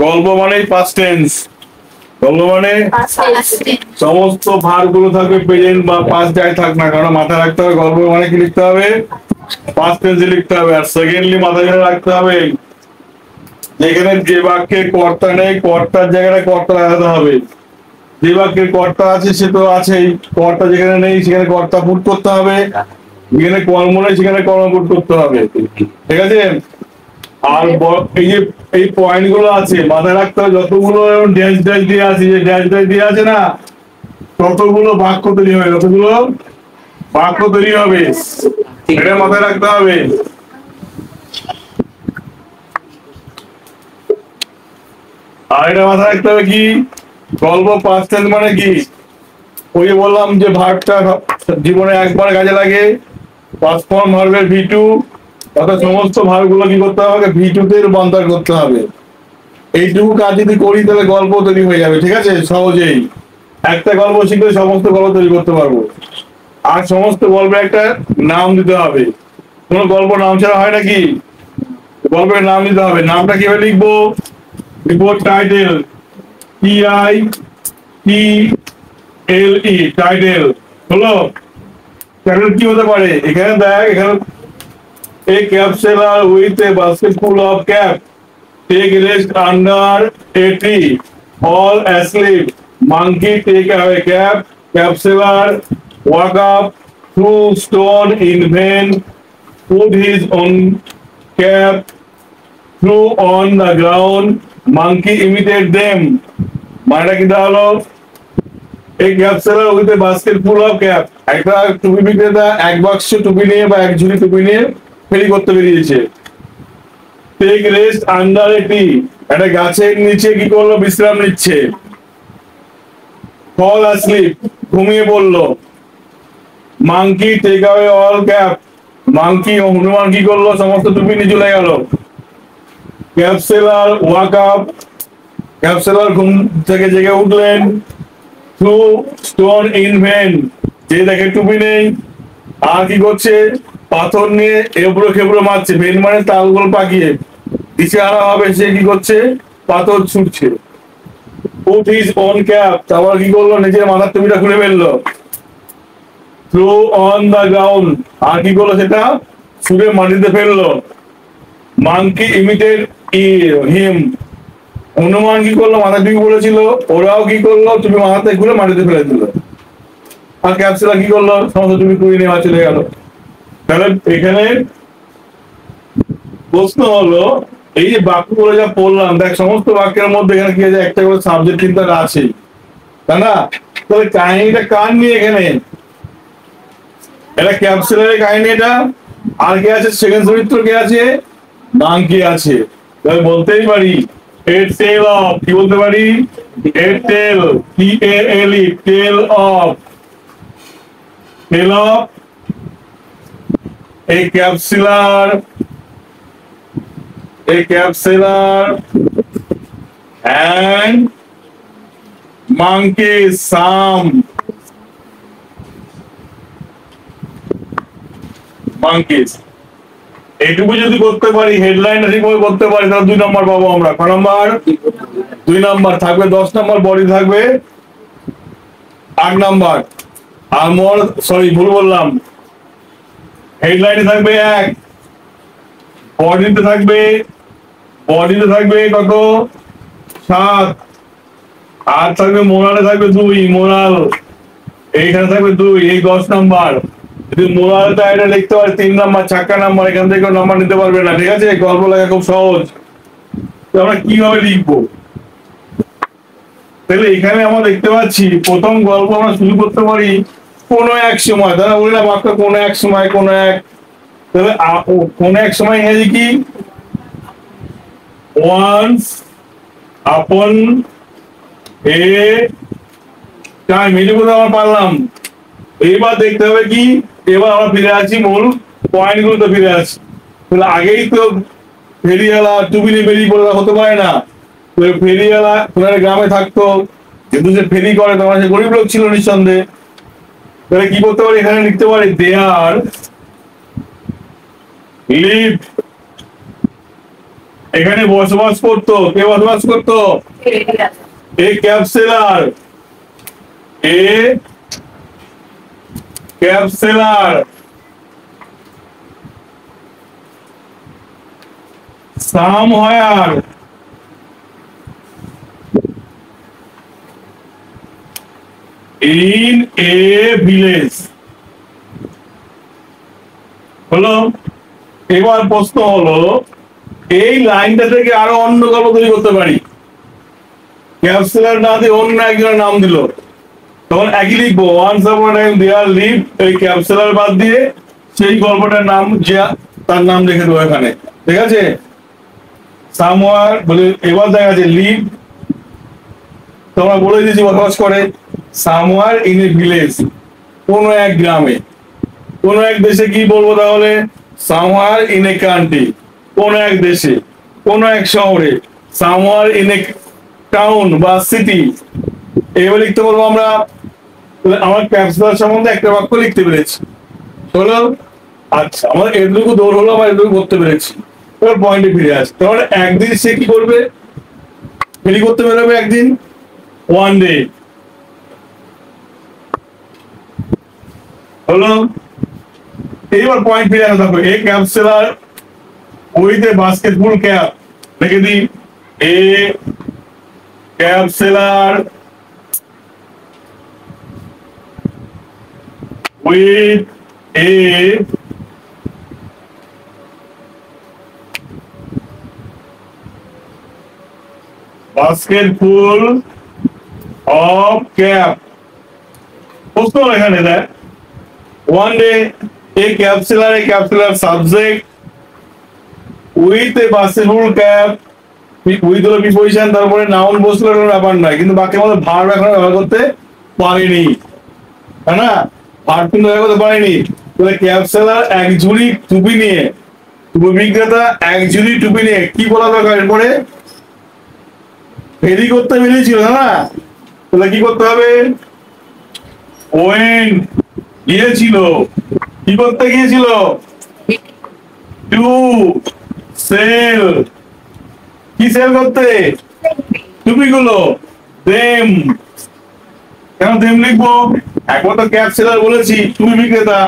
গল্প মানে past tense. গল্প মানে সমস্ত ভার্বগুলো থাকবে প্রেজেন্ট বা পাস্ট যাই থাক না, কারণ মাথায় রাখতে হবে গল্প মানে কি লিখতে হবে, পাস্ট টেন্সে লিখতে হবে। আর সেকেন্ডলি মাথায় রাখতে হবে যেখানে যে বাক্যে কর্তা নেই, কর্তার জায়গায় কর্তা লাগাতে হবে। যে বাক্যের কর্তা আছে সে তো আছেই, কর্তা যেখানে নেই সেখানে কর্তা পুট করতে হবে, যেখানে কর্ম নেই সেখানে কর্ম পুট করতে হবে। ঠিক আছে? আর এই যে এই পয়েন্ট গুলো আছে মাথায় রাখতে হবে, যতগুলো ড্যাশ ড্যাশ দিয়ে আছে, যে ড্যাশ ড্যাশ দিয়ে আছে না, ততগুলো বাক্য তৈরি হবে, ততগুলো বাক্য তৈরি হবে, এটা মাথায় রাখতে হবে। আর এটা মাথায় রাখতে হবে কি, গল্প পাস্ট টেন্স মানে কি, ওই যে বললাম যে ভার্বটা জীবনে একবার কাজে লাগে, পাস্ট ফর্ম ভার্বের V2, অর্থাৎ সমস্ত ভার্বগুলো কি করতে হবে, V2 তে রূপান্তর করতে হবে। এইটুকু কাজ যদি করি তাহলে গল্প তৈরি হয়ে যাবে। ঠিক আছে? সহজেই একটা গল্প শিখলে সমস্ত গল্প তৈরি করতে পারবো। আর সমস্ত গল্পের একটা নাম দিতে হবে, কোনো গল্প নাম ছাড়া হয় নাকি, গল্পের নাম দিতে হবে। নামটা কিভাবে লিখবো, লিখবো টাইটেল, TITLE, টাইটেল। হলো? টাইটেল কি হতে পারে, এখানে দেখ, এখানে a capsular with a basket full of cap, take rest under a tree, all asleep, monkey take away cap, capsular walk up through stone in vain, put his own cap threw on the ground, monkey imitate them। মানেটা কি হলো, এই capsular with a basket full of cap, একটা টুপি বিক্রেতা এক বাক্স টুপি নিয়ে বা এক ঝুড়ি টুপি নিয়ে ফেরি করতে বেরিয়েছে। Take rest under a tree, একটা গাছের নিচে কি করলো, বিশ্রাম নিচ্ছে। ফল asleep, ঘুমিয়ে পড়লো। Monkey take away all cap, monkey ও হনুমান কি করলো, সমস্ত টুপি নিয়ে চলে গেল। ক্যাপসুলার ওয়াক আপ, ক্যাপসুলার ঘুম থেকে জেগে উঠলেন। থ্রু স্টোন ইন ভেন, যে দেখে টুপি নেই আর কি করছে, পাথর নিয়ে এবড়ো খেবড়ো মারছে। ভেন মানে তালগোল পাকিয়ে, দিশেহারা ভাবে সে কি করছে, পাথর ছুটছে। পুট হিজ ওন ক্যাপ, তারপর কি করলো, নিজের মাথার টুপিটা খুলে ফেললো। থ্রো অন দা গ্রাউন্ড, আর কি করলো, সেটা ছুঁড়ে মাটিতে ফেললো। মাংকি ইমিটেড হিম, হনুমান কি করলো, মাথা টুপি বলেছিল, ওরাও কি করলো, তুমি মাথাতে খুলে মাটিতে ফেলে দিল। আর ক্যাপসুলা কি করলো, সমস্ত টুপি কুড়িয়ে নেওয়া চলে গেল। তাহলে এখানে প্রশ্ন হলো, এই যে বাক্যগুলো যা পড়লাম, দেখ সমস্ত বাক্যের মধ্যে এখানে কি আছে, একটা করে সাবজেক্ট কিন্তু আছে, তাই না? তাহলে কাহিনীটা কার নিয়ে এখানে, এটা ক্যাপসুলারের কাহিনী। এটা আর কে আছে, সেকেন্ড চরিত্র কে আছে, মাংকি আছে। তাহলে বলতেই পারি এ টেল অফ, কি বলতে পারি, a tale, TALE, tale of, tale of a capsular, a capsular and monkey some monkeys। এইটুকু যদি করতে পারি, হেডলাইনটা ঠিকভাবে করতে পারি, তাহলে 2 নম্বর পাবো আমরা। ক নম্বর, 2 নম্বর থাকবে। 10 নম্বর বডি থাকবে 8 নম্বর। আর মোর সরি ভুল বললাম, হেডলাইনে থাকবে 1, বডিতে থাকবে কত, 7, আর থাকবে মোরালে থাকবে 2, মোরাল এইখানে থাকবে 2, এই 10 নম্বর। যদি মোরালটা এটা লিখতে পারি 3 নম্বর, চাকা নাম্বার, এখান থেকে নাম্বার নিতে পারবে না। ঠিক আছে? গল্প লেখা খুব সহজ। তো আমরা কিভাবে লিখবো, তাহলে এখানে আমরা দেখতে পাচ্ছি প্রথম গল্প আমরা শুরু করতে পারি কোনো এক সময়, তাহলে বলি না বাক্য কোনো এক সময়, কোনো এক, তাহলে কোনো এক সময় ইংরেজি কি, ওয়ান্স আপন এ টাইম। এইটুকু তো আমরা পারলাম। এইবার দেখতে হবে কি, এবার আমরা ফিরে আসি মূল পয়েন্ট গুলোতে ফিরে আসি। তাহলে আগেই তো ফেরিওয়ালা টুপি নিয়ে বেরিয়ে পড়ে হতে পারে না, ফেরিওয়ালা ওনার গ্রামে থাকতো, কিন্তু সে ফেরি করে, তোমার সে গরিব লোক ছিল নিঃসন্দেহে। তাহলে কি করতে পারি, এখানে লিখতে পারি দেয়ার লিভ এখানে বসবাস করতো, কে বসবাস করতো? A cap seller, a cap seller somewhere in a village। হলো? এবার প্রশ্ন হলো, এই লাইনটা থেকে আরো অন্য গল্প তৈরি করতে পারি। ক্যাপসুলার না দিয়ে অন্য একজনের নাম দিল, তখন একই লিখবো, once upon time there live, এই ক্যাপসুলার বাদ দিয়ে সেই গল্পটার নাম যে তার নাম লিখে দেবো এখানে, ঠিক আছে? সামওয়ার বলে, এবার দেখা যাচ্ছে লিভ, তোমরা বলে দিয়েছি বসবাস করে। সামওয়ার ইন এ ভিলেজ, কোনো এক গ্রামে। কোনো এক দেশে কি বলবো তাহলে? সামওয়ার ইন এ কান্ট্রি, কোনো এক দেশে, কোনো এক শহরে। সামওয়ার ইন এ টাউন বা সিটি, এইভাবে লিখতে বলবো আমরা। আমার ক্যাপসুলার সম্বন্ধে একটা বাক্য লিখতে পেরেছি, হলো? আচ্ছা, আমার এটুকু দৌড় হলো, আমার এটুকু করতে পেরেছি। এবার পয়েন্টে ফিরে আসে, তাহলে একদিন সে কি করবে? ফেরি করতে বেরোবে একদিন, ওয়ান ডে, হলো? এইবার পয়েন্ট ফিরে আসা থাকবে, a cap seller with a basketball cap, লিখে দিই, a cap seller with a basketful of cap. প্রশ্ন এখানে দেখ, one day a cap seller subject with a basketball cap, with হলো প্রিপোজিশন, তারপরে নাউন বসলে কোনো ব্যাপার নয়, কিন্তু বাক্যের মধ্যে ভার্ব এখনো ব্যবহার করতে পারিনি, তাই না? ভার্ব কিন্তু ব্যবহার করতে পারিনি। তাহলে ক্যাপসুলার এক ঝুড়ি টুপি নিয়ে, টুপি বিক্রেতা এক ঝুড়ি টুপি নিয়ে কি বলা দরকার? এরপরে ফেরি করতে বেরিয়েছিল না, তাহলে কি করতে হবে? ওয়েন গিয়েছিল, কি করতে গিয়েছিল? টু সেল, কি সেল করতে? টুপিগুলো। দেম, কেন দেম লিখবো? একবার তো ক্যাপসুলার বলেছি, টুপি বিক্রেতা,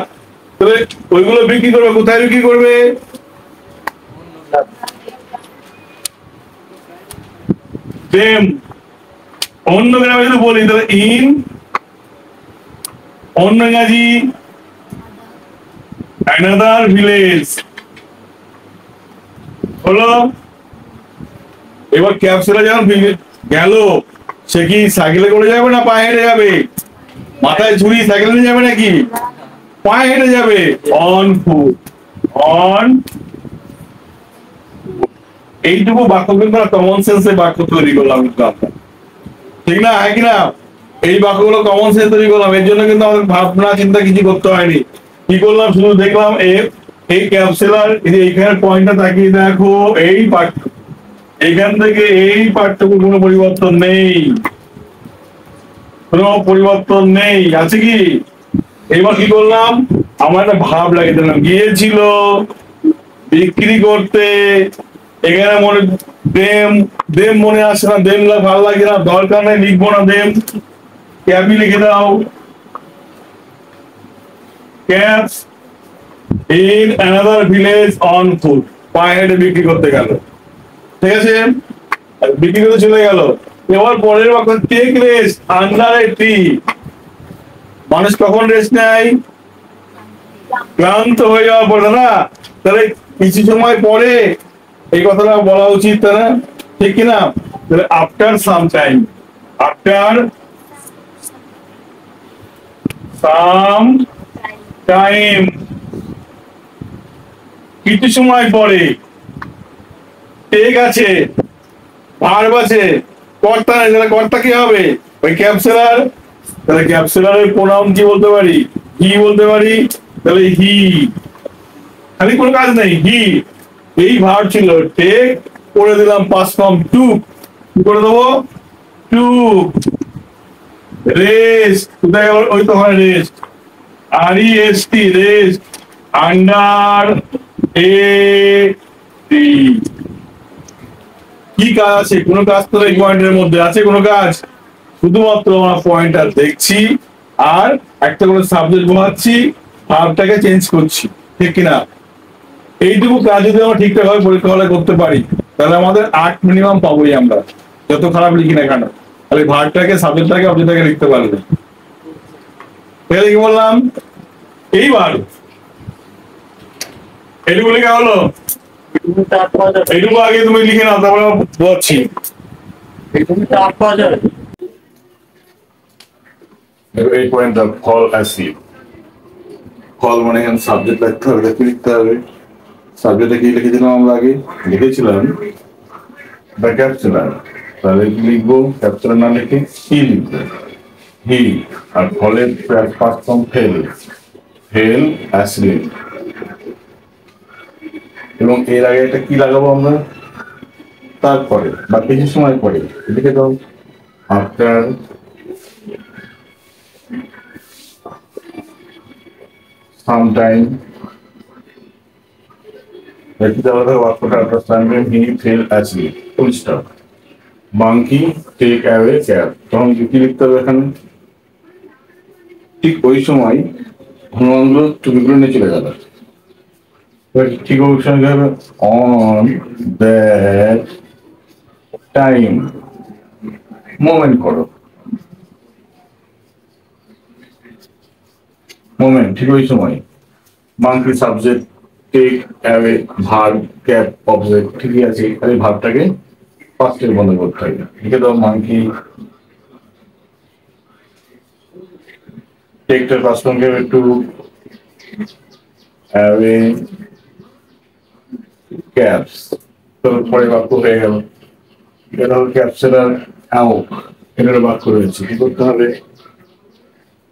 তাহলে ওইগুলো বিক্রি করবে, কোথায় বিক্রি করবে? দেম। অন্য গ্রামে যদি বলি তাহলে ইন, অন্য ইংরাজি অ্যানাদার ভিলেজ, হলো? এবার ক্যাপসুলার যখন গেল, সে কি সাইকেলে করে যাবে না পায়ে হেঁটে যাবে? মাথায় ঝুড়ি, সাইকেলে নিয়ে যাবে নাকি? পায়ে হেঁটে যাবে, অন ফুট, অন। এইটুকু বাক্য কিন্তু কমন সেন্সে বাক্য তৈরি করলাম কিন্তু আমরা, ঠিক না? হ্যাঁ কিনা? এই বাক্যগুলো কমন সেন্স তৈরি করলাম, এর জন্য কিন্তু আমাদের ভাবনা চিন্তা কিছু করতে হয়নি। কি করলাম? শুধু দেখলাম এই ক্যাপসুলার, এইখানে পয়েন্টটা তাকিয়ে দেখো, এই পার্ট, এখান থেকে এই পার্টটুকু কোনো পরিবর্তন নেই, কোনো পরিবর্তন নেই, আছে কি? এবার কি করলাম? আমার একটা ভাব লাগিয়ে দিলাম, গিয়েছিল বিক্রি করতে। এখানে মনে দেম, দেম মনে আসে না, দেম ভালো লাগে না, দরকার নেই, লিখবো না দেম, ক্যাপই লিখে দাও। Caps in another village on foot, পায়ে হেঁটে বিক্রি করতে গেল, ঠিক আছে? বিক্রি করতে চলে গেল। এবার পরের বাক্য, take rest under a tree, মানুষ কখন রেস্ট নেয়? ক্লান্ত হয়ে যাওয়ার পরে, না? তাহলে কিছু সময় পরে এই কথাটা বলা উচিত, তাই না? ঠিক কিনা? তাহলে after some time, after some time, কিছু সময় পরে। ঠিক আছে, ভার্ব আছে, কর্তা নেই, তাহলে কর্তা কি হবে? ওই ক্যাপসুলার। তাহলে ক্যাপসুলারের প্রোনাউন কি বলতে পারি? হি বলতে পারি। তাহলে হি, খালি কোনো কাজ নেই, হি। এই ভার্ব ছিল টেক, করে দিলাম পাস্ট ফর্ম টু, কি করে দেবো? টু। রেস্ট, কোথায় গেল? ওই তো হয় rest, REST, rest under a tree. কি কাজ আছে? কোনো কাজ তো এই পয়েন্টের মধ্যে আছে? কোনো কাজ? শুধুমাত্র আমরা পয়েন্টার দেখছি আর একটা করে সাবজেক্ট বসাচ্ছি, ভার্বটাকে চেঞ্জ করছি, ঠিক কিনা? এইটুকু কাজ যদি আমরা ঠিকঠাক ভাবে পরীক্ষা হলে করতে পারি, তাহলে আমাদের 8 মিনিমাম পাবোই আমরা, যত খারাপ লিখি না কেন। তাহলে ভার্বটাকে, সাবজেক্টটাকে, অবজেক্টটাকে লিখতে পারবে। তাহলে কি বললাম? এইবার এইটুকু লেখা হলো, এইটুকু আগে তুমি লিখে নাও, তারপরে বলছি। এই পয়েন্টটা ফল অ্যাসিড। ফল মানে এখানে সাবজেক্ট লিখতে হবে, কি লিখতে হবে? সাবজেক্টে কি লিখেছিলাম আমরা আগে? লিখেছিলাম দ্য ক্যাপসুলার। তাহলে কি লিখবো? ক্যাপসুলার না লিখে হি লিখবো, হি। আর ফলের first form fail, fail acid. এবং এর আগে একটা কি লাগাবো আমরা? তারপরে বা কিছু সময় পরে লিখে দাও, after some time. Monkey take away cap. তখন কি লিখতে হবে এখানে? ঠিক ওই সময় হনুমানগুলো টুপিগুলো নিয়ে চলে গেল। ঠিক ওই সময় হবে অন দ্যাট টাইম। মোমেন্ট করো, মোমেন্ট ঠিক ওই সময়। Monkey subject, take away verb, cap object, ঠিকই আছে। খালি ভার্বটাকে ফার্স্টে বন্ধ করতে হবে। লিখে দাও মাঙ্কি টেকটা ফার্স্ট ফর্ম হবে টু অ্যাওয়ে ক্যাপস। তো পরে বাক্য হয়ে গেল। এটা হলো ক্যাপসুলার আউট, এটার বাক্য রয়েছে। কি করতে হবে?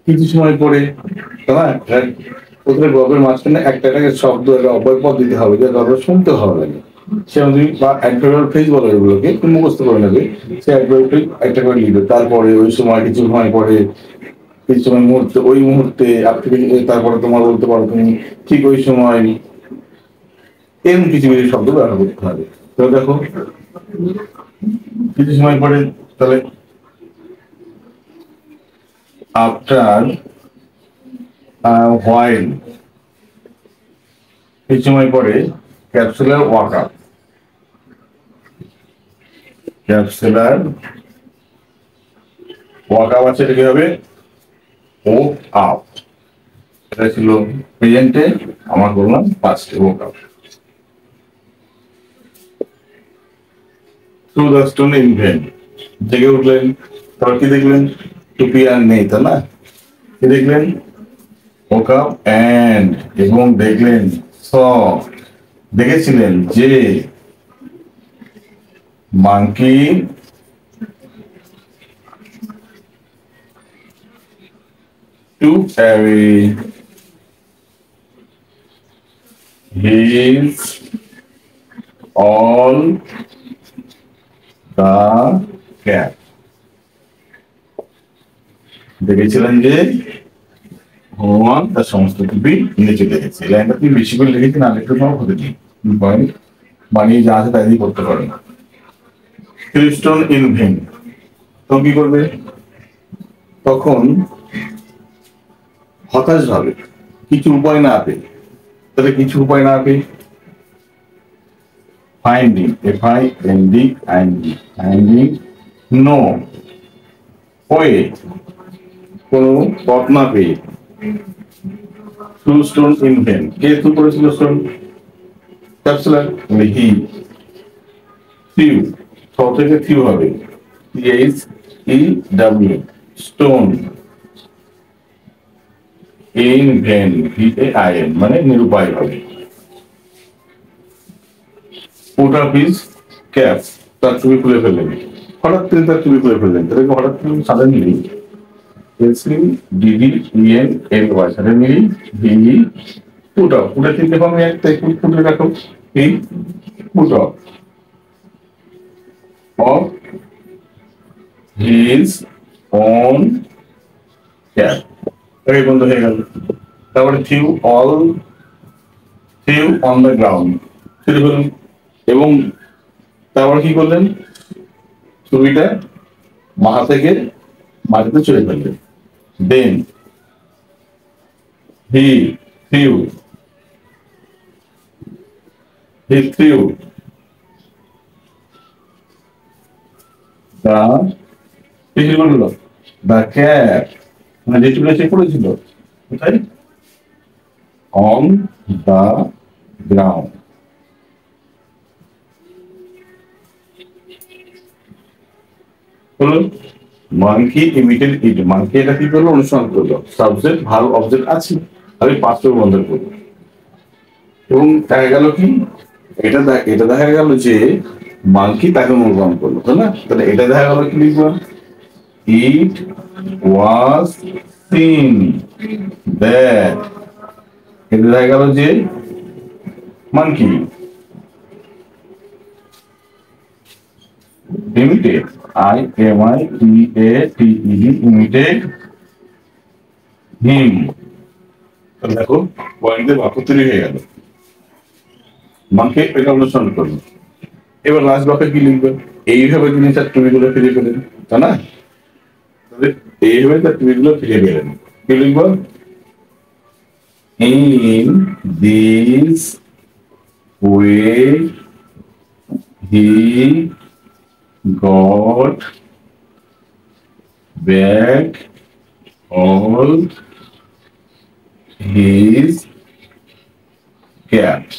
কিছু সময় পরে, তাই না? প্রথমে গল্পের মাঝখানে একটা শব্দ, একটা অব্যয় পদ দিতে হবে, যে গল্প শুনতে ভালো লাগে। সে তুমি বা অ্যাডভার্ব ফ্রেজ বলো, এগুলোকে তুমি মুখস্থ করে নেবে। সে অ্যাডভার্ব ফ্রেজ একটা করে লিখবে। তারপরে ওই সময়, কিছু সময় পরে, কিছু সময় মুহূর্তে, ওই মুহূর্তে, তারপরে তোমার বলতে পারো তুমি ঠিক ওই সময়, এরকম কিছু কিছু শব্দ ব্যবহার করতে হবে। তো দেখো কিছু সময় পরে, তাহলে আফটার হোয়াইল, কিছু সময় পরে cap seller woke up, cap seller woke up আছে, এটা কি হবে? ও আপ। এটা ছিল প্রেজেন্টে, আমার বললাম পাস্টে woke up. Threw the stone in vain, জেগে উঠলেন। তারপর কি দেখলেন? টুপি আর নেই, তাই না? কি দেখলেন? woke up and, এবং দেখলেন saw, দেখেছিলেন যে monkey took away his all the cat, দেখেছিলেন যে হনুমান তার সমস্ত টুপি নিয়ে চলে গেছে। এই লাইনটা তুমি বেশি করে লিখেছি, না লিখতে তোমার হতে দিই, বানিয়ে যা আছে তাই দিয়ে করতে পারো না। ক্রিস্টন ইন ভেন, তখন কি করবে? তখন হতাশ ভাবে, কিছু উপায় না পেয়ে। তাহলে কিছু উপায় না পেয়ে ফাইন্ডিং, ফাইন্ডিং নো ওয়ে, কোনো পথ না পেয়ে। Through stone in when, K through করেছিল স্টোন? ক্যাপসুলার, হি। থিউ, ছ থেকে থিউ হবে, THEW, stone. In when, VAIN, মানে নিরুপায় হবে। পুট আপ হিজ ক্যাপ, তার চুড়ি খুলে ফেললেন। হঠাৎ তিনি তার চুড়ি খুলে ফেললেন। তাহলে হঠাৎ তিনি suddenly, SUDDENLY, suddenly he put up. পুটে তিনটে ফর্মে একটা পুটে রাখো, he put up of his own cap, এই বন্ধ হয়ে গেল। তারপরে থিউ অন দ্য গ্রাউন্ড, এবং তারপর কি করলেন, ছুরিটা মাথা থেকে মাটিতে চলে ফেললেন। দেন হি থ্রিউ হি থ্রিউ দা কি বললো, দা ক্যাপ, মানে যেটি বলেছে পড়েছিল কোথায়, অন দা গ্রাউন্ড। হলো মানকি ইমিটেড ইট, মানকি এটা কি করলো, অনুসরণ করলো। সাবজেক্ট ভালো অবজেক্ট আছে, আমি পাঁচটা বন্ধ করবো এবং দেখা গেল কি, এটা দেখা গেল যে মানকি তাকে অনুসরণ করলো, তাই না? তাহলে এটা দেখা গেল কি লিখবো, ইট ওয়াজ সিন দ্যাট, এটা দেখা গেল যে monkey imitate, imitate, imitate him। দেখো পয়েন্টের বাক্য তৈরি হয়ে গেল, মাকে এটা অনুসরণ করলো। এবার লাস্ট বাক্যে কি লিখবে, এইভাবে তিনি তার টুপিগুলো ফিরে পেলেন, তাই না? এইভাবে তার টুপিগুলো ফিরে পেলেন, কি লিখবো, in this way he got back all his caps।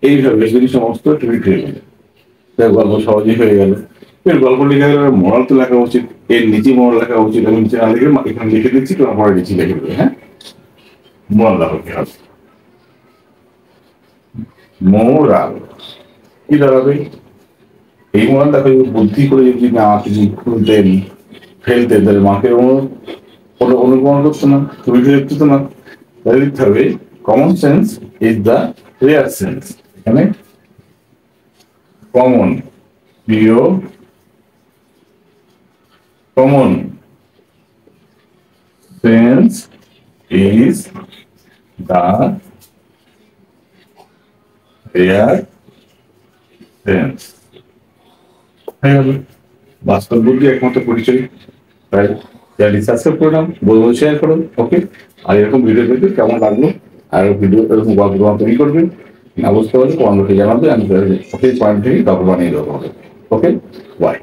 এইভাবে যদি সমস্ত টুইট হয়ে গেল, গল্প সহজেই হয়ে গেল। এর গল্প লেখা গেলে মরাল তো লেখা উচিত, এর নিচে মরাল লেখা উচিত। আমি নিচে না লিখে এখানে লিখে দিচ্ছি, তোমার পরে নিচে লিখে দেবে। হ্যাঁ, মরাল লেখা কি হবে, মোরাল কি দাঁড়াবে, এই মরাল দেখো বুদ্ধি করে যদি না কিছু খুলতেন ফেলতেন, তাহলে মাকে অনুকরণ করতো না, তুমি লিখতো না। তাহলে লিখতে হবে common sense is the rare sense. এখানে কমন, প্রিয়, common sense is the rare sense. হয়ে গেল, বাস্তব বুদ্ধি একমাত্র পরিচয়। তাই সাবস্ক্রাইব করে নাও, বলবো শেয়ার করুন। ওকে, আর এরকম ভিডিও পেতে কেমন লাগলো, আর ভিডিও এরকম গল্প তৈরি করবেন না, বুঝতে পারলে কমেন্টে জানাবে, আমি ওকে পয়েন্ট থেকে গল্প বানিয়ে দেবো। ওকে, বাই।